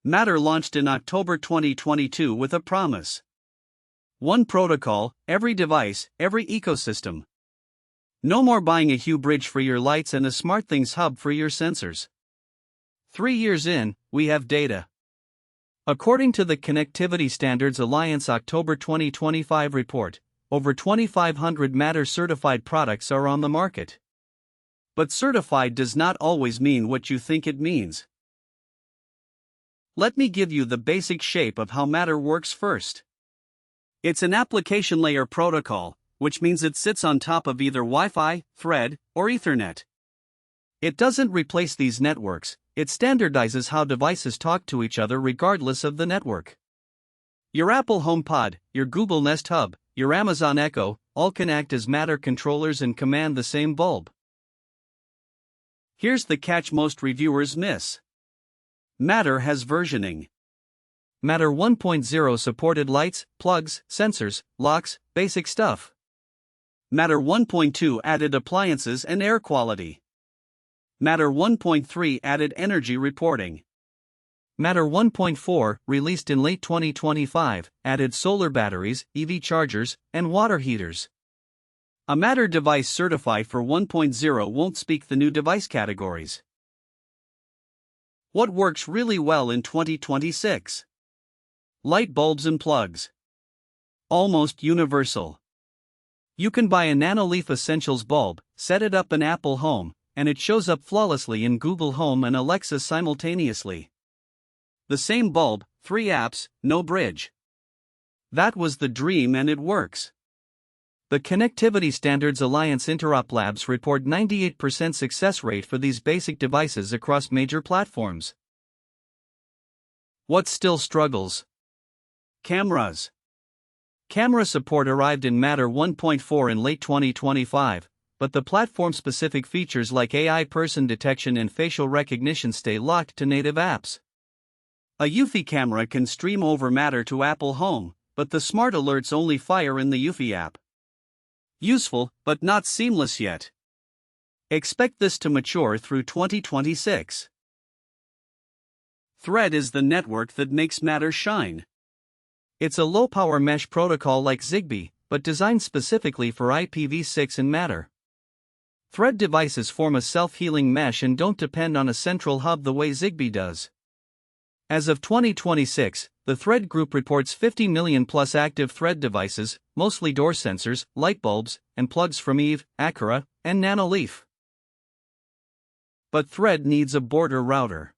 Matter launched in October 2022 with a promise. One protocol, every device, every ecosystem. No more buying a Hue bridge for your lights and a SmartThings hub for your sensors. 3 years in, we have data. According to the Connectivity Standards Alliance October 2025 report, over 2,500 Matter certified products are on the market. But certified does not always mean what you think it means. Let me give you the basic shape of how Matter works first. It's an application layer protocol, which means it sits on top of either Wi-Fi, Thread, or Ethernet. It doesn't replace these networks, it standardizes how devices talk to each other regardless of the network. Your Apple HomePod, your Google Nest Hub, your Amazon Echo, all can act as Matter controllers and command the same bulb. Here's the catch most reviewers miss. Matter has versioning. Matter 1.0 supported lights, plugs, sensors, locks, basic stuff. Matter 1.2 added appliances and air quality. Matter 1.3 added energy reporting. Matter 1.4, released in late 2025, added solar batteries, EV chargers, and water heaters. A Matter device certified for 1.0 won't speak the new device categories. What works really well in 2026? Light bulbs and plugs. Almost universal. You can buy a Nanoleaf Essentials bulb, set it up in Apple Home, and it shows up flawlessly in Google Home and Alexa simultaneously. The same bulb, 3 apps, no bridge. That was the dream and it works. The Connectivity Standards Alliance Interop Labs report 98% success rate for these basic devices across major platforms. What still struggles? Cameras. Camera support arrived in Matter 1.4 in late 2025, but the platform-specific features like AI person detection and facial recognition stay locked to native apps. A Eufy camera can stream over Matter to Apple Home, but the smart alerts only fire in the Eufy app. Useful, but not seamless yet. Expect this to mature through 2026. Thread is the network that makes Matter shine. It's a low-power mesh protocol like Zigbee, but designed specifically for IPv6 and Matter. Thread devices form a self-healing mesh and don't depend on a central hub the way Zigbee does. As of 2026, the Thread Group reports 50 million plus active Thread devices, mostly door sensors, light bulbs, and plugs from Eve, Acura, and Nanoleaf. But Thread needs a border router.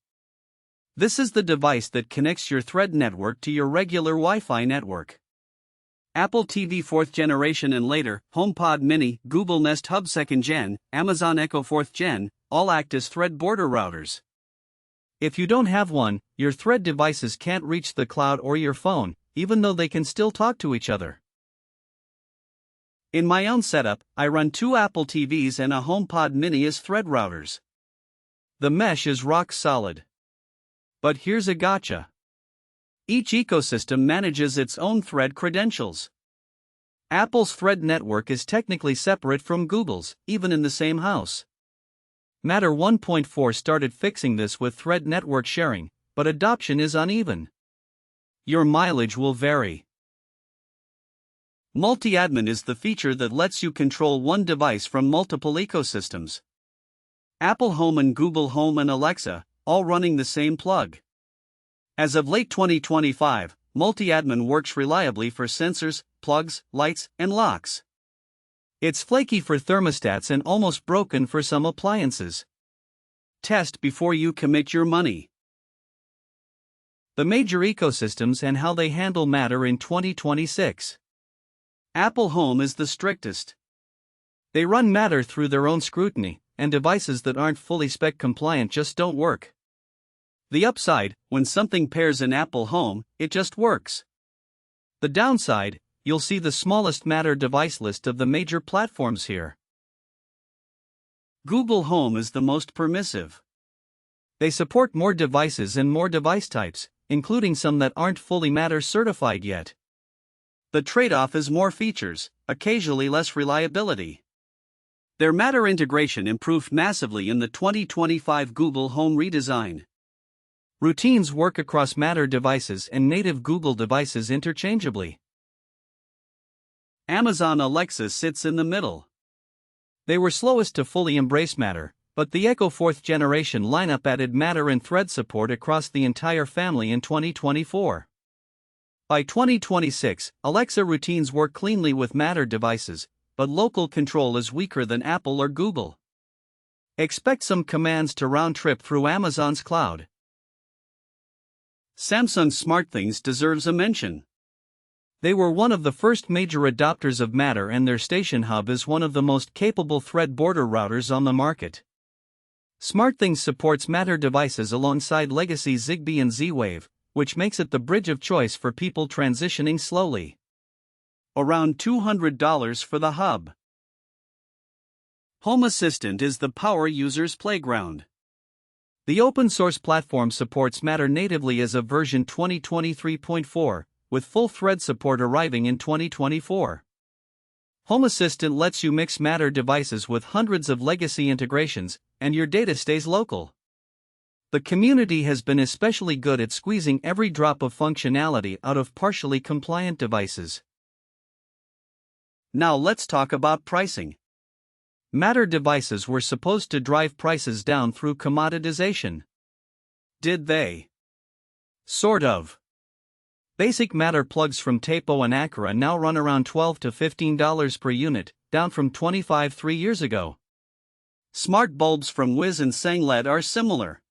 This is the device that connects your Thread network to your regular Wi-Fi network. Apple TV 4th generation and later, HomePod Mini, Google Nest Hub 2nd Gen, Amazon Echo 4th Gen, all act as Thread border routers. If you don't have one, your Thread devices can't reach the cloud or your phone, even though they can still talk to each other. In my own setup, I run 2 Apple TVs and a HomePod Mini as Thread routers. The mesh is rock solid. But here's a gotcha. Each ecosystem manages its own Thread credentials. Apple's Thread network is technically separate from Google's, even in the same house. Matter 1.4 started fixing this with Thread network sharing, but adoption is uneven. Your mileage will vary. Multi-admin is the feature that lets you control one device from multiple ecosystems. Apple Home and Google Home and Alexa, all running the same plug. As of late 2025, multi-admin works reliably for sensors, plugs, lights, and locks. It's flaky for thermostats and almost broken for some appliances. Test before you commit your money. The major ecosystems and how they handle Matter in 2026. Apple Home is the strictest. They run Matter through their own scrutiny, and devices that aren't fully spec compliant just don't work. The upside, when something pairs in Apple Home, it just works. The downside, you'll see the smallest Matter device list of the major platforms here. Google Home is the most permissive. They support more devices and more device types, including some that aren't fully Matter certified yet. The trade-off is more features, occasionally less reliability. Their Matter integration improved massively in the 2025 Google Home redesign. Routines work across Matter devices and native Google devices interchangeably. Amazon Alexa sits in the middle. They were slowest to fully embrace Matter, but the Echo 4th generation lineup added Matter and Thread support across the entire family in 2024. By 2026, Alexa routines work cleanly with Matter devices, but local control is weaker than Apple or Google. Expect some commands to round trip through Amazon's cloud. Samsung SmartThings deserves a mention. They were one of the first major adopters of Matter, and their Station Hub is one of the most capable Thread border routers on the market. SmartThings supports Matter devices alongside legacy Zigbee and Z-Wave, which makes it the bridge of choice for people transitioning slowly. Around $200 for the hub. Home Assistant is the power user's playground. The open-source platform supports Matter natively as of version 2023.4, with full Thread support arriving in 2024. Home Assistant lets you mix Matter devices with hundreds of legacy integrations, and your data stays local. The community has been especially good at squeezing every drop of functionality out of partially compliant devices. Now let's talk about pricing. Matter devices were supposed to drive prices down through commoditization. Did they? Sort of. Basic Matter plugs from Tapo and Acura now run around $12 to $15 per unit, down from $25 3 years ago. Smart bulbs from Wiz and Sangled are similar.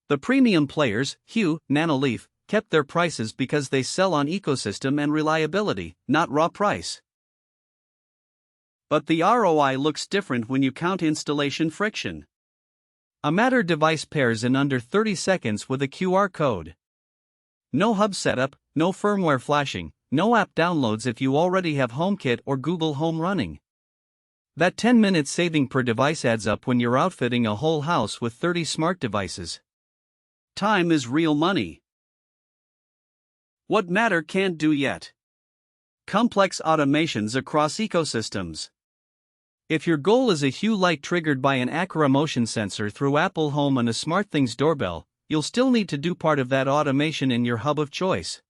The premium players, Hue, Nanoleaf, kept their prices because they sell on ecosystem and reliability, not raw price. But the ROI looks different when you count installation friction. A Matter device pairs in under 30 seconds with a QR code. No hub setup, no firmware flashing, no app downloads if you already have HomeKit or Google Home running. That 10-minute saving per device adds up when you're outfitting a whole house with 30 smart devices. Time is real money. What Matter can't do yet. Complex automations across ecosystems. If your goal is a Hue light triggered by an Acura motion sensor through Apple Home and a SmartThings doorbell, you'll still need to do part of that automation in your hub of choice.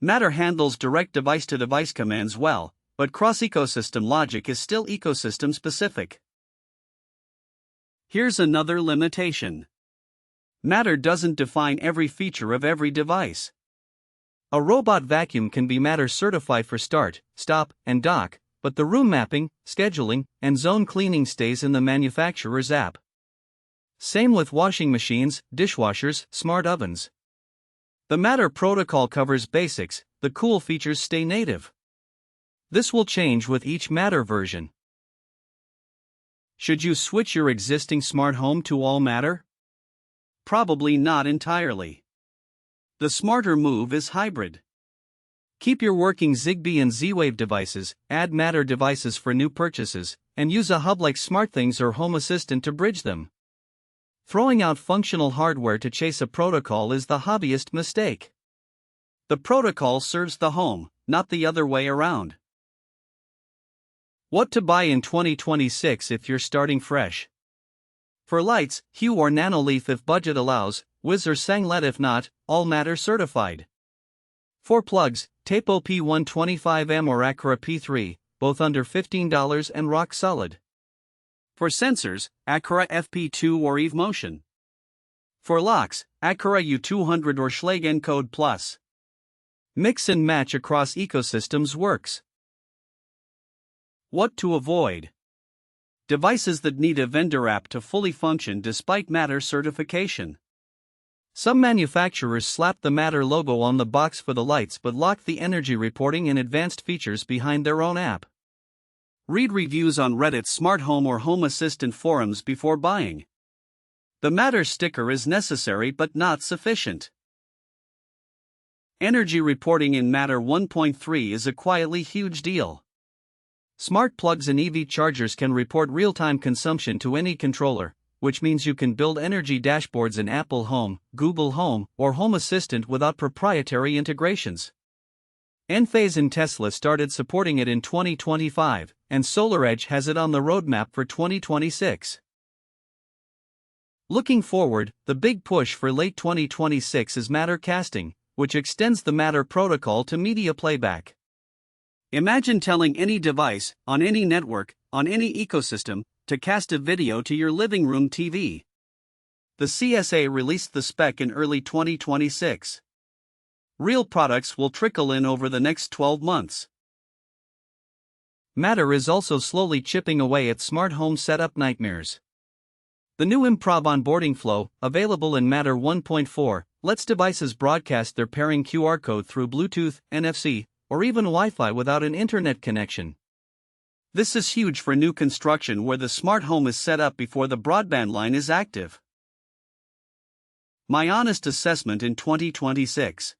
Matter handles direct device-to-device commands well, but cross-ecosystem logic is still ecosystem-specific. Here's another limitation. Matter doesn't define every feature of every device. A robot vacuum can be Matter certified for start, stop, and dock, but the room mapping, scheduling, and zone cleaning stays in the manufacturer's app. Same with washing machines, dishwashers, smart ovens. The Matter protocol covers basics, the cool features stay native. This will change with each Matter version. Should you switch your existing smart home to all Matter? Probably not entirely. The smarter move is hybrid. Keep your working Zigbee and Z-Wave devices, add Matter devices for new purchases, and use a hub like SmartThings or Home Assistant to bridge them. Throwing out functional hardware to chase a protocol is the hobbyist mistake. The protocol serves the home, not the other way around. What to buy in 2026 if you're starting fresh? For lights, Hue or Nanoleaf if budget allows, Wiz or Sangled if not, all Matter certified. For plugs, Tapo P125M or Acura P3, both under $15 and rock solid. For sensors, Acura FP2 or Eve Motion. For locks, Acura U200 or Schlage Encode Plus. Mix and match across ecosystems works. What to avoid? Devices that need a vendor app to fully function despite Matter certification. Some manufacturers slap the Matter logo on the box for the lights but lock the energy reporting and advanced features behind their own app. Read reviews on Reddit's Smart Home or Home Assistant forums before buying. The Matter sticker is necessary but not sufficient. Energy reporting in Matter 1.3 is a quietly huge deal. Smart plugs and EV chargers can report real-time consumption to any controller, which means you can build energy dashboards in Apple Home, Google Home, or Home Assistant without proprietary integrations. Enphase and Tesla started supporting it in 2025, and SolarEdge has it on the roadmap for 2026. Looking forward, the big push for late 2026 is Matter casting, which extends the Matter protocol to media playback. Imagine telling any device, on any network, on any ecosystem, to cast a video to your living room TV. The CSA released the spec in early 2026. Real products will trickle in over the next 12 months. Matter is also slowly chipping away at smart home setup nightmares. The new Improv onboarding flow, available in Matter 1.4, lets devices broadcast their pairing QR code through Bluetooth, NFC, or even Wi-Fi without an internet connection. This is huge for new construction where the smart home is set up before the broadband line is active. My honest assessment in 2026.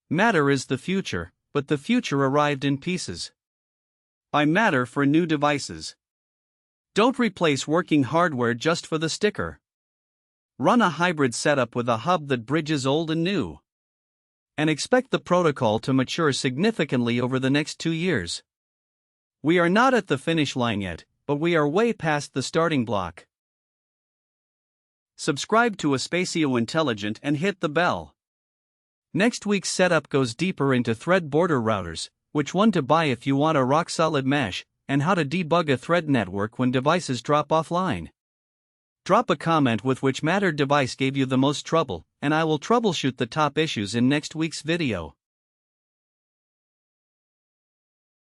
Matter is the future, but the future arrived in pieces. Buy Matter for new devices. Don't replace working hardware just for the sticker. Run a hybrid setup with a hub that bridges old and new. And expect the protocol to mature significantly over the next 2 years. We are not at the finish line yet, but we are way past the starting block. Subscribe to Espacio Intelligent and hit the bell. Next week's setup goes deeper into thread border routers, which one to buy if you want a rock-solid mesh, and how to debug a thread network when devices drop offline. Drop a comment with which Matter device gave you the most trouble, and I will troubleshoot the top issues in next week's video.